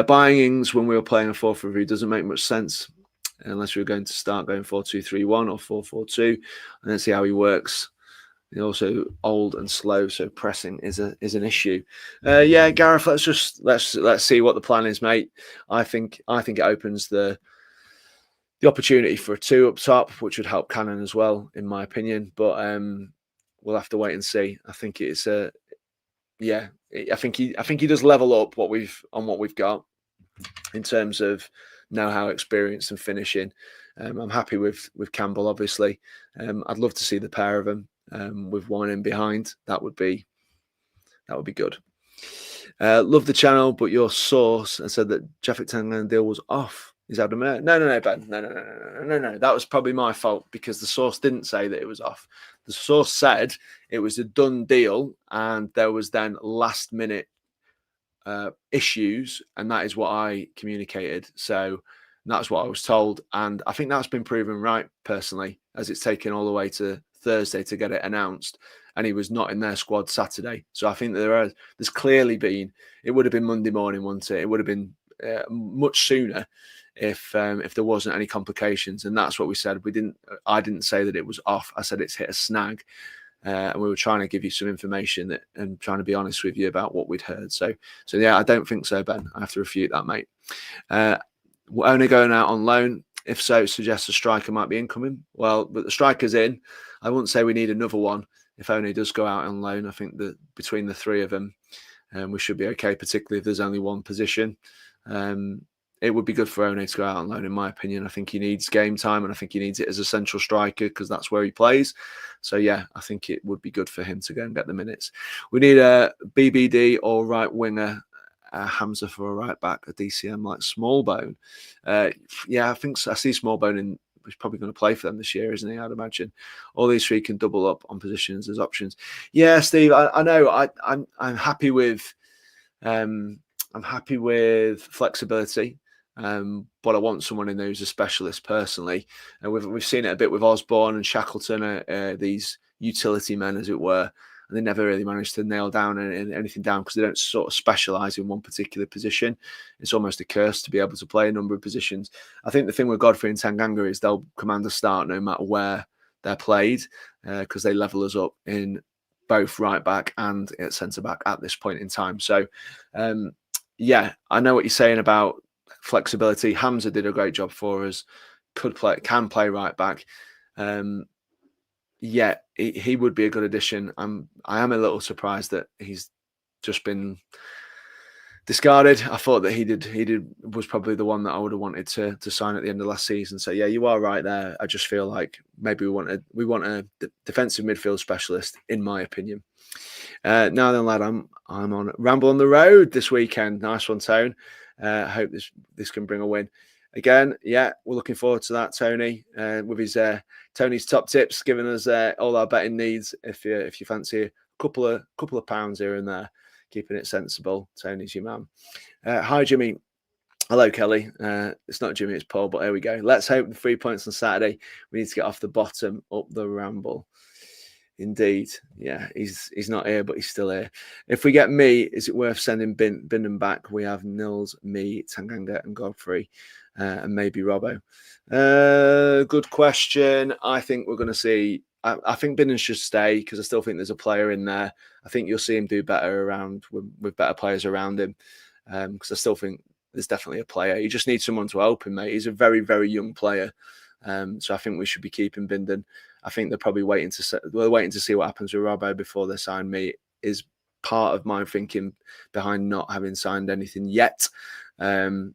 Buying Ings when we were playing a 4th review doesn't make much sense unless we were going to start going 4-2-3-1 or 4-4-2 and then see how he works He's also old and slow, so pressing is an issue. Yeah, Gareth, let's see what the plan is, mate. I think it opens the opportunity for a 2 up top, which would help Cannon as well, in my opinion. But we'll have to wait and see. I think it's yeah. I think he does level up what we've got in terms of know-how, experience, and finishing. I'm happy with Campbell, obviously. I'd love to see the pair of them with one in behind. That would be good. Love the channel, but your source and said that Jaffic Tangland deal was off. Is that a no, Ben? No. That was probably my fault because the source didn't say that it was off. The source said it was a done deal, and there was then last minute issues, and that is what I communicated. So that's what I was told, and I think that's been proven right personally, as it's taken all the way to Thursday to get it announced, and he was not in their squad Saturday. So I think that there's clearly been, it would have been Monday morning, wouldn't it? It would have been much sooner if there wasn't any complications, and that's what we said. I didn't say that it was off. I said it's hit a snag. And we were trying to give you some information and trying to be honest with you about what we'd heard. So yeah, I don't think so, Ben. I have to refute that, mate. We're only going out on loan. If so, it suggests a striker might be incoming. Well, but the striker's in. I wouldn't say we need another one. If One does go out on loan, I think that between the three of them, we should be okay, particularly if there's only one position. It would be good for One to go out on loan, in my opinion. I think he needs game time, and I think he needs it as a central striker because that's where he plays. So, yeah, I think it would be good for him to go and get the minutes. We need a BBD or right winger, Hamza for a right back, a DCM like Smallbone. Yeah, I think so. I see Smallbone he's probably going to play for them this year, isn't he? I'd imagine. All these three can double up on positions as options. Yeah, Steve, I know. I'm happy with. I'm happy with flexibility. But I want someone in there who's a specialist personally, and we've seen it a bit with Osborne and Shackleton, these utility men, as it were, and they never really managed to nail down anything down because they don't sort of specialize in one particular position. It's almost a curse to be able to play a number of positions. I think the thing with Godfrey and Tanganga is they'll command a start no matter where they're played because they level us up in both right back and at centre back at this point in time. So yeah, I know what you're saying about flexibility. Hamza did a great job for us. Can play right back. Yeah, he would be a good addition. I am a little surprised that he's just been discarded. I thought that he was probably the one that I would have wanted to sign at the end of last season. So yeah, you are right there. I just feel like maybe we want a defensive midfield specialist, in my opinion. Now then, lad, I'm on Ramble on the road this weekend. Nice one, Tone. I hope this can bring a win. Again, yeah, we're looking forward to that, Tony, with his Tony's top tips, giving us all our betting needs. If you fancy a couple of pounds here and there, keeping it sensible, Tony's your man. Hi, Jimmy. Hello, Kelly. It's not Jimmy, it's Paul, but here we go. Let's hope the 3 points on Saturday. We need to get off the bottom, up the Ramble. Indeed. Yeah, he's not here, but he's still here. If we get me, is it worth sending Bindon back? We have Nils, me, Tanganga, and Godfrey, and maybe Robbo. Good question. I think we're going to see. I think Bindon should stay because I still think there's a player in there. I think you'll see him do better around with better players around him because I still think there's definitely a player. You just need someone to help him, mate. He's a very, very young player. So I think we should be keeping Bindon. I think they're probably waiting to see what happens with Robbo before they sign me. Is part of my thinking behind not having signed anything yet. Again,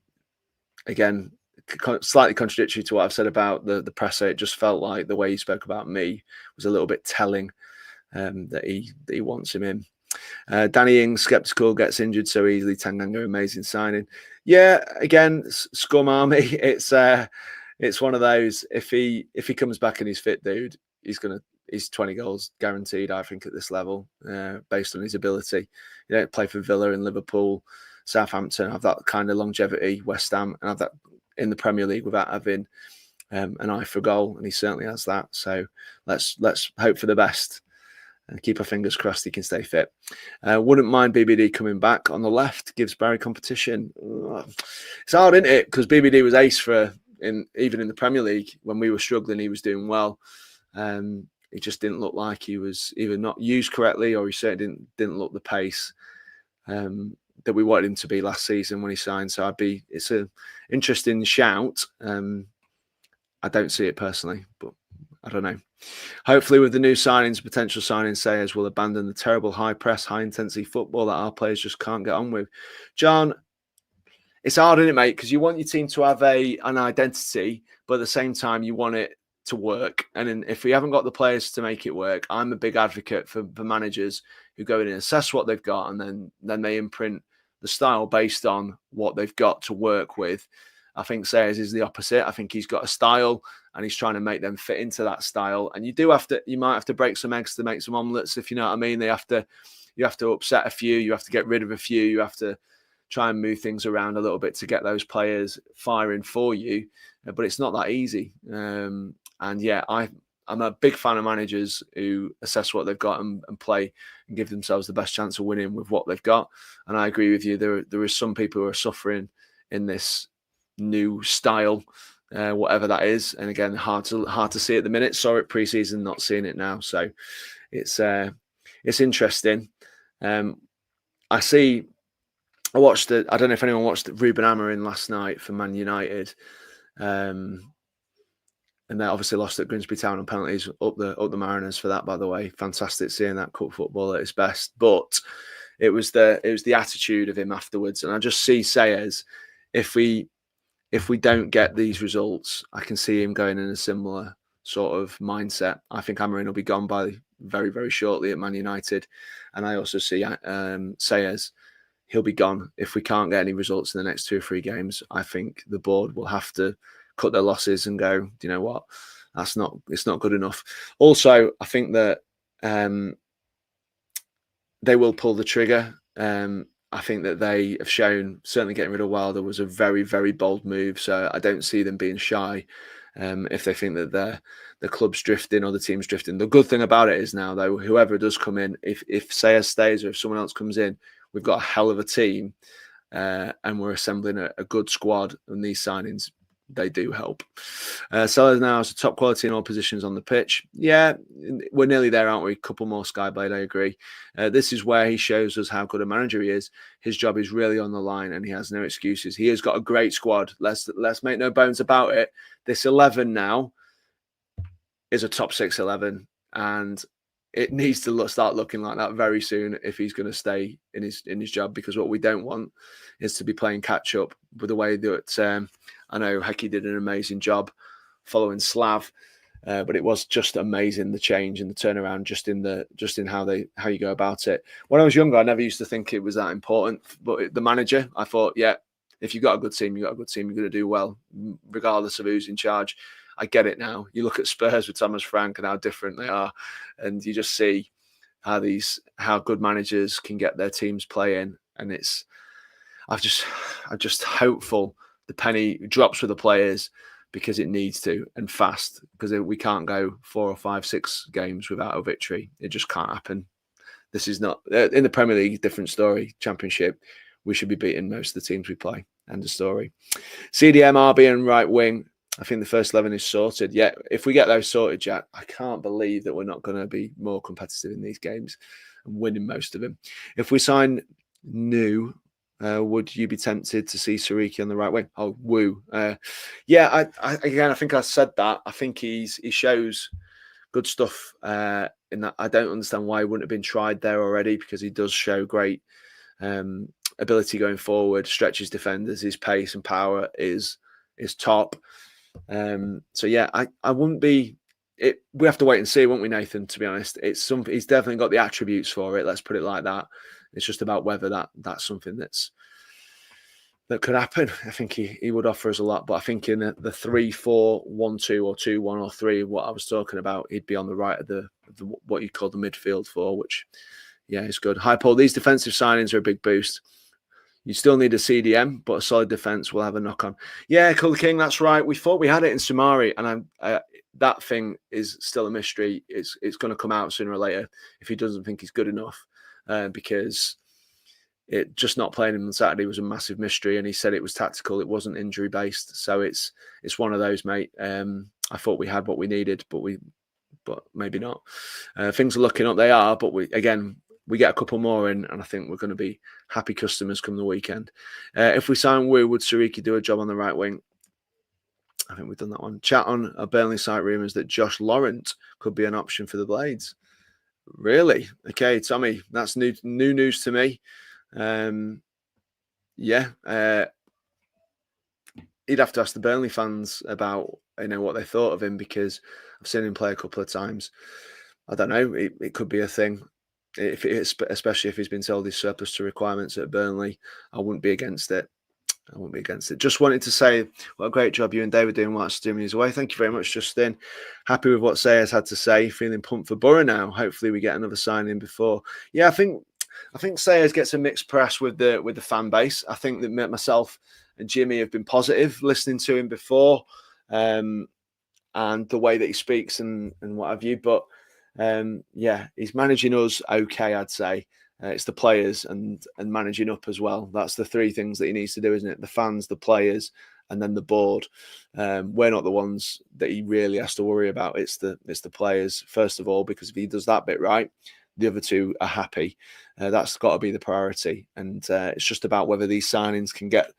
slightly contradictory to what I've said about the presser. It just felt like the way he spoke about me was a little bit telling that he wants him in. Danny Ings, skeptical, gets injured so easily. Tanganga, amazing signing. Yeah, again, scum army. It's one of those. If he comes back and he's fit, dude, he's 20 goals guaranteed. I think at this level, based on his ability. You know, play for Villa and Liverpool, Southampton, have that kind of longevity. West Ham, and have that in the Premier League without having an eye for goal, and he certainly has that. So let's hope for the best and keep our fingers crossed he can stay fit. Wouldn't mind BBD coming back on the left. Gives Barry competition. It's hard, isn't it? Because BBD was ace even in the Premier League when we were struggling. He was doing well. It just didn't look like he was either not used correctly, or he certainly didn't look the pace that we wanted him to be last season when he signed. So it's an interesting shout. I don't see it personally, but I don't know. Hopefully with the new signings, potential signings, Sayers will abandon the terrible high press, high intensity football that our players just can't get on with. John, it's hard, isn't it, mate? Because you want your team to have an identity, but at the same time you want it to work. And if we haven't got the players to make it work, I'm a big advocate for managers who go in and assess what they've got, and then they imprint the style based on what they've got to work with. I think Sayers is the opposite. I think he's got a style and he's trying to make them fit into that style. And you might have to break some eggs to make some omelets, if you know what I mean. You have to upset a few, you have to get rid of a few, you have to try and move things around a little bit to get those players firing for you. But it's not that easy. And yeah, I'm a big fan of managers who assess what they've got and play and give themselves the best chance of winning with what they've got. And I agree with you. There is some people who are suffering in this new style, whatever that is. And again, hard to see at the minute. Saw it pre-season, not seeing it now. So it's interesting. I watched it. I don't know if anyone watched Ruben Amorim last night for Man United. And they obviously lost at Grimsby Town on penalties. Up the Mariners for that, by the way. Fantastic seeing that cup football at its best. But it was the attitude of him afterwards. And I just see Sayers, if we don't get these results, I can see him going in a similar sort of mindset. I think Amorim will be gone by very, very shortly at Man United. And I also see Sayers, he'll be gone if we can't get any results in the next 2 or 3 games. I think the board will have to cut their losses and go, do you know what? It's not good enough. Also, I think that they will pull the trigger. I think that they have shown, certainly getting rid of Wilder was a very, very bold move. So I don't see them being shy if they think that the club's drifting or the team's drifting. The good thing about it is now, though, whoever does come in, if Sayers stays or if someone else comes in, we've got a hell of a team and we're assembling a good squad. And these signings, they do help. Selles now has a top quality in all positions on the pitch. Yeah, we're nearly there, aren't we? A couple more Skyblade, I agree. This is where he shows us how good a manager he is. His job is really on the line and he has no excuses. He has got a great squad. Let's make no bones about it. This 11 now is a top 6 11 and it needs to start looking like that very soon if he's going to stay in his job, because what we don't want is to be playing catch up with the way that I know Hecky did an amazing job following Slav, but it was just amazing, the change and the turnaround just in how you go about it. When I was younger, I never used to think it was that important, but the manager, I thought, yeah, if you've got a good team, you're going to do well, regardless of who's in charge. I get it now. You look at Spurs with Thomas Frank and how different they are, and you just see how good managers can get their teams playing. And I'm just hopeful the penny drops with the players, because it needs to, and fast, because we can't go 4 or 5, 6 games without a victory. It just can't happen. This is not in the Premier League, different story. Championship, we should be beating most of the teams we play. End of story. CDM, RB and right wing. I think the first 11 is sorted. Yeah, if we get those sorted, Jack, I can't believe that we're not going to be more competitive in these games and winning most of them. If we sign new, would you be tempted to see Sariki on the right wing? Oh, woo. Yeah, I think I said that. I think he shows good stuff in that. I don't understand why he wouldn't have been tried there already, because he does show great ability going forward, stretches defenders, his pace and power is top. So yeah, I wouldn't be. We have to wait and see, won't we, Nathan? To be honest, he's definitely got the attributes for it. Let's put it like that. It's just about whether that's something that could happen. I think he would offer us a lot, but I think in the 3-4-1-2 or 2-1 or 3, what I was talking about, he'd be on the right of the what you call the midfield for, which yeah is good. Hi Paul, these defensive signings are a big boost. You still need a CDM, but a solid defense will have a knock on. Yeah, Colour King, that's right. We thought we had it in Samari, and that thing is still a mystery. It's going to come out sooner or later if he doesn't think he's good enough, because it just not playing him on Saturday was a massive mystery, and he said it was tactical. It wasn't injury based, so it's one of those, mate. I thought we had what we needed, but we but maybe not. Things are looking up. They are, but we get a couple more in, and I think we're going to be happy customers come the weekend. If we sign Wu, would Sariki do a job on the right wing? I think we've done that one. Chat on a Burnley site rumours that Josh Laurent could be an option for the Blades. Really? Okay, Tommy, that's new news to me. He'd have to ask the Burnley fans about what they thought of him, because I've seen him play a couple of times. I don't know. It could be a thing. Especially if he's been told he's surplus to requirements at Burnley, I wouldn't be against it. Just wanted to say what a great job you and Dave are doing whilst Jimmy is away. Thank you very much, Justin. Happy with what Sayers had to say. Feeling pumped for Borough now. Hopefully we get another signing before. Yeah, I think Sayers gets a mixed press with the fan base. I think that myself and Jimmy have been positive listening to him before, and the way that he speaks and what have you. But he's managing us okay, I'd say. It's the players and managing up as well. That's the three things that he needs to do, isn't it? The fans, the players, and then the board. We're not the ones that he really has to worry about. It's the players, first of all, because if he does that bit right, the other two are happy. That's got to be the priority. And it's just about whether these signings can get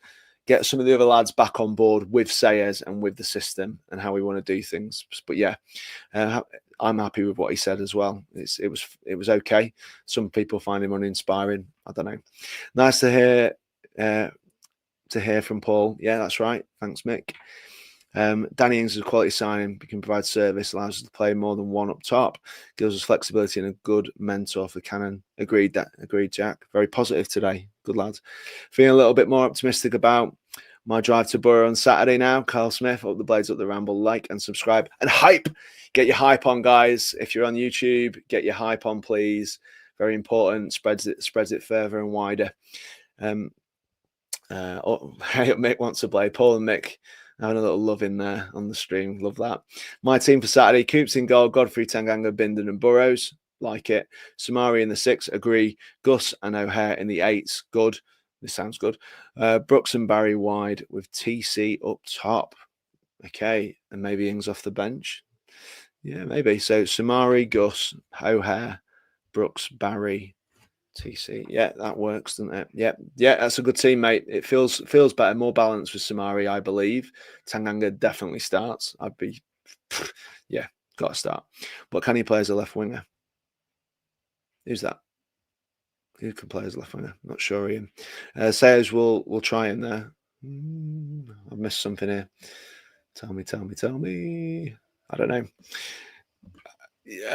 some of the other lads back on board with Sayers and with the system and how we want to do things. But yeah, I'm happy with what he said as well. It was okay. Some people find him uninspiring. I don't know. Nice to hear from Paul. Yeah, that's right. Thanks, Mick. Danny Ings is a quality signing. We can provide service, allows us to play more than one up top, gives us flexibility and a good mentor for Cannon. Agreed, Jack. Very positive today. Good lads. Feeling a little bit more optimistic about my drive to Borough on Saturday now. Carl Smith, up the Blades, up the Ramble. Like and subscribe and hype. Get your hype on, guys. If you're on YouTube, get your hype on, please. Very important. Spreads it further and wider. Mick wants to play. Paul and Mick having a little love in there on the stream. Love that. My team for Saturday: Coops in goal, Godfrey, Tanganga, Bindon and Burrows. Like it. Samari in the 6. Agree. Gus and O'Hare in the 8s. Good. This sounds good. Brooks and Barry wide with TC up top. Okay. And maybe Ings off the bench. Yeah, maybe. So Samari, Gus, O'Hare, Brooks, Barry, TC. Yeah, that works, doesn't it? Yeah, that's a good team, mate. It feels better, more balanced with Samari, I believe. Tanganga definitely starts. Got to start. But can he play as a left winger? Who's that? Who can play as a left winger? Not sure, Ian. Sayers will try in there. I've missed something here. Tell me. I don't know.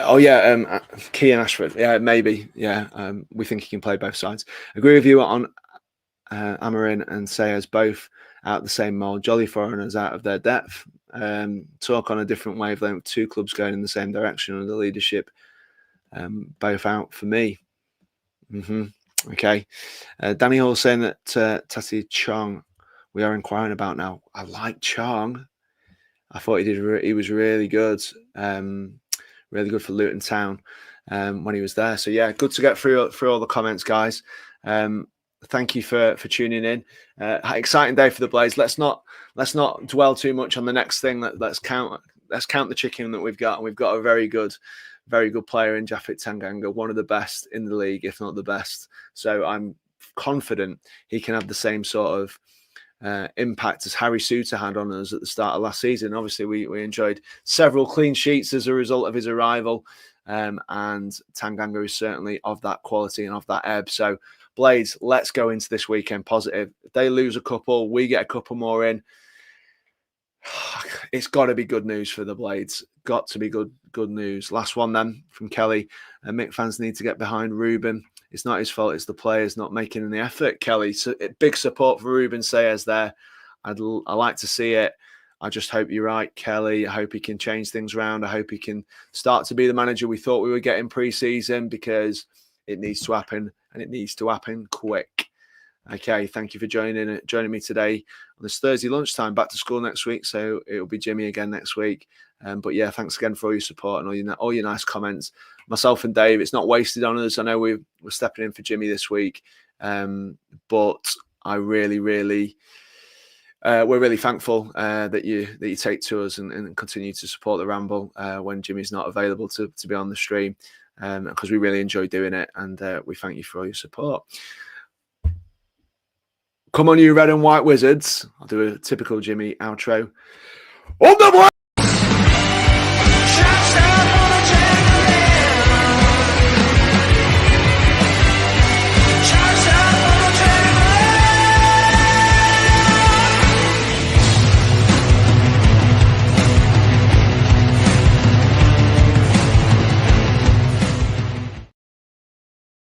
Oh yeah, Kean Ashford. Yeah, maybe. Yeah, we think he can play both sides. Agree with you on Amarin and Sayers, both out the same mould. Jolly foreigners out of their depth. Talk on a different wavelength. Two clubs going in the same direction under leadership. Both out for me. Okay. Danny Hall saying that Tati Chong we are inquiring about now. I like Chong. I thought he was really good. Really good for Luton Town when he was there. So yeah, good to get through all the comments, guys. Thank you for tuning in. Exciting day for the Blades. Let's not dwell too much on the next thing. Let's count the chicken that we've got. And we've got a very good player in Japhet Tanganga, one of the best in the league, if not the best. So I'm confident he can have the same sort of impact as Harry Souttar had on us at the start of last season. Obviously, we enjoyed several clean sheets as a result of his arrival, and Tanganga is certainly of that quality and of that ebb. So, Blades, let's go into this weekend positive. If they lose a couple, we get a couple more in. It's got to be good news for the Blades. Got to be good news. Last one then from Kelly. Mick fans need to get behind Ruben. It's not his fault. It's the players not making any effort. Kelly, so big support for Ruben Selles there. I like to see it. I just hope you're right, Kelly. I hope he can change things around. I hope he can start to be the manager we thought we were getting pre-season, because it needs to happen, and it needs to happen quick. Okay, thank you for joining me today on this Thursday lunchtime. Back to school next week, so it'll be Jimmy again next week. But yeah, thanks again for all your support and all your nice comments. Myself and Dave, it's not wasted on us. I know we're stepping in for Jimmy this week, but I really we're really thankful that you take to us and continue to support the Ramble when Jimmy's not available to be on the stream, because we really enjoy doing it, and we thank you for all your support. Come on, you red and white wizards. I'll do a typical Jimmy outro. On the